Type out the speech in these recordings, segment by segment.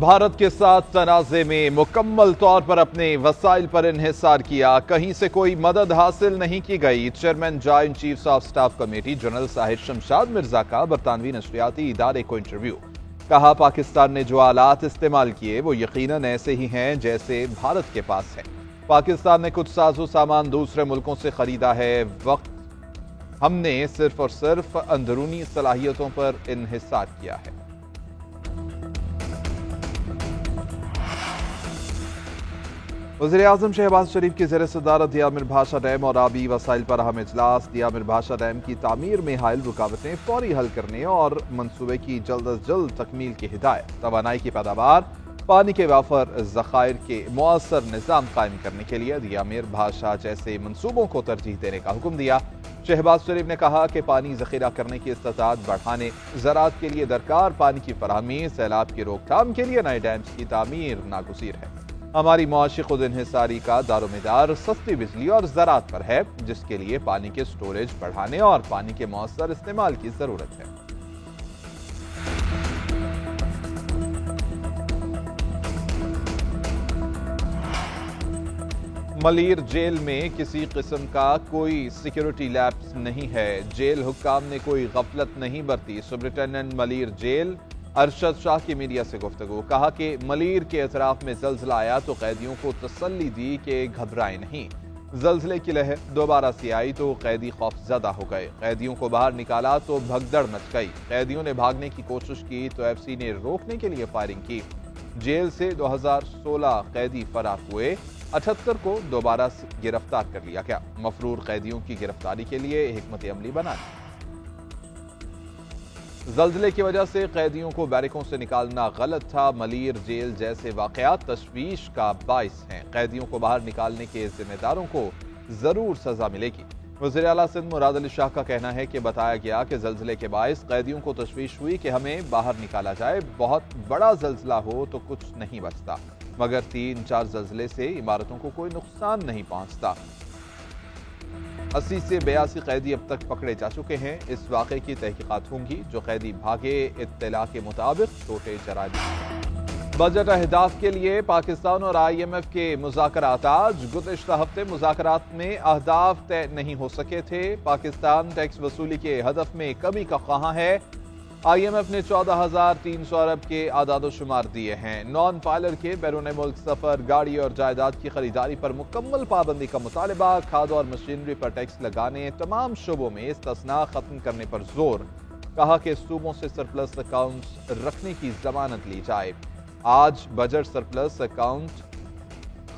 भारत के साथ तनाज़े में मुकम्मल तौर पर अपने वसाइल पर इन्हिसार किया, कहीं से कोई मदद हासिल नहीं की गई। Chairman joint chiefs of staff committee general Sahir Shamshad Mirza का बरतानवी नशरियाती इदारे को इंटरव्यू। कहा, पाकिस्तान ने जो आलात इस्तेमाल किए वो यकीनन ऐसे ही हैं जैसे भारत के पास है। पाकिस्तान ने कुछ साजो सामान दूसरे मुल्कों से खरीदा है, वक्त हमने सिर्फ और सिर्फ अंदरूनी सलाहियतों पर इन्हिसार किया है। वज़ीर-ए-आज़म शहबाज शरीफ की ज़ेर सदारत दिया मिरभाषा डैम और आबी वसाइल पर अहम इजलास। दिया मिरभाषा डैम की तामीर में हायल रुकावटें फौरी हल करने और मनसूबे की जल्द अज जल्द तकमील की हिदायत। तवानाई की पैदावार, पानी के वाफर ज़खायर के मुअस्सर निज़ाम कायम करने के लिए दिया मिरभाषा जैसे मनसूबों को तरजीह देने का हुक्म दिया। शहबाज शरीफ ने कहा कि पानी ज़ख़ीरा करने की इस्तिताअत बढ़ाने, ज़राअत के लिए दरकार पानी की फराहमी, सैलाब की रोकथाम के लिए नए डैम्स की तामीर नागुज़ीर है। हमारी मुआशी खुद इन्हिसारी का दारोमदार सस्ती बिजली और ज़राअत पर है, जिसके लिए पानी के स्टोरेज बढ़ाने और पानी के मौसर इस्तेमाल की जरूरत है। मलीर जेल में किसी किस्म का कोई सिक्योरिटी लैप्स नहीं है। जेल हुक्काम ने कोई गफलत नहीं बरती। सुपरिटेंडेंट मलीर जेल अरशद शाह की मीडिया से गुफ्तगू। कहा कि मलीर के अतराफ में जल्जला आया तो कैदियों को तसल्ली दी कि घबराएं नहीं। जल्जले की लहर दोबारा से आई तो कैदी खौफजदा हो गए। कैदियों को बाहर निकाला तो भगदड़ मच गई। कैदियों ने भागने की कोशिश की तो एफसी ने रोकने के लिए फायरिंग की। जेल से 2016 कैदी फरार हुए, 78 को दोबारा गिरफ्तार कर लिया गया। मफरूर कैदियों की गिरफ्तारी के लिए हिकमत अमली बना दी। जल्जले की वजह से कैदियों को बैरकों से निकालना गलत था। मलीर जेल जैसे वाकयात तशवीश का बाइस हैं। कैदियों को बाहर निकालने के जिम्मेदारों को जरूर सजा मिलेगी। वज़ीर आला सिंध मुराद अली शाह का कहना है कि बताया गया कि जल्जले के बाइस कैदियों को तशवीश हुई कि हमें बाहर निकाला जाए। बहुत बड़ा जल्जला हो तो कुछ नहीं बचता, मगर 3-4 जल्जले से इमारतों को कोई नुकसान नहीं पहुंचता। 80 से 82 कैदी अब तक पकड़े जा चुके हैं। इस वाक़े की तहकीकात होंगी। जो कैदी भागे, इत्तला के मुताबिक छोटे जराइम। बजट अहदाफ के लिए पाकिस्तान और IMF के मुज़ाकरात आज। गुज़िश्ता हफ्ते मुज़ाकरात में अहदाफ तय नहीं हो सके थे। पाकिस्तान टैक्स वसूली के हदफ में कमी का ख्वाहां है। IMF ने 14,300 अरब के आदाद शुमार दिए हैं। नॉन फाइलर के बैरून मुल्क सफर, गाड़ी और जायदाद की खरीदारी पर मुकम्मल पाबंदी का मुतालबा। खाद और मशीनरी पर टैक्स लगाने, तमाम शोबों में इस्तिस्ना खत्म करने पर जोर। कहा कि सूबों से सरप्लस अकाउंट्स रखने की जमानत ली जाए। आज बजट सरप्लस अकाउंट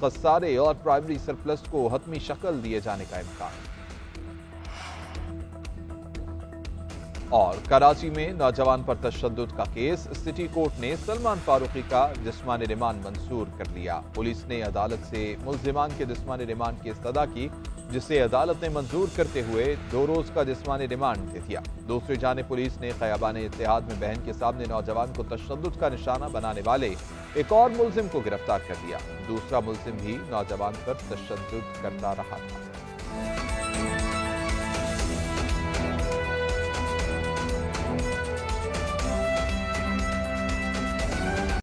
खसारे और प्राइमरी सरप्लस को हतमी शक्ल दिए जाने का इम्कान। और कराची में नौजवान पर तशद्दुद का केस। सिटी कोर्ट ने सलमान फारूकी का जिस्मानी रिमांड मंजूर कर लिया। पुलिस ने अदालत से मुल्जिमान के जिस्मानी रिमांड की इस्तदा की, जिसे अदालत ने मंजूर करते हुए 2 रोज का जिस्मानी रिमांड दे दिया। दूसरी जानिब पुलिस ने ख़याबान इत्तेहाद में बहन के सामने नौजवान को तशद्दुद का निशाना बनाने वाले एक और मुल्जिम को गिरफ्तार कर लिया। दूसरा मुल्जिम भी नौजवान पर तशद्दुद करता रहा था।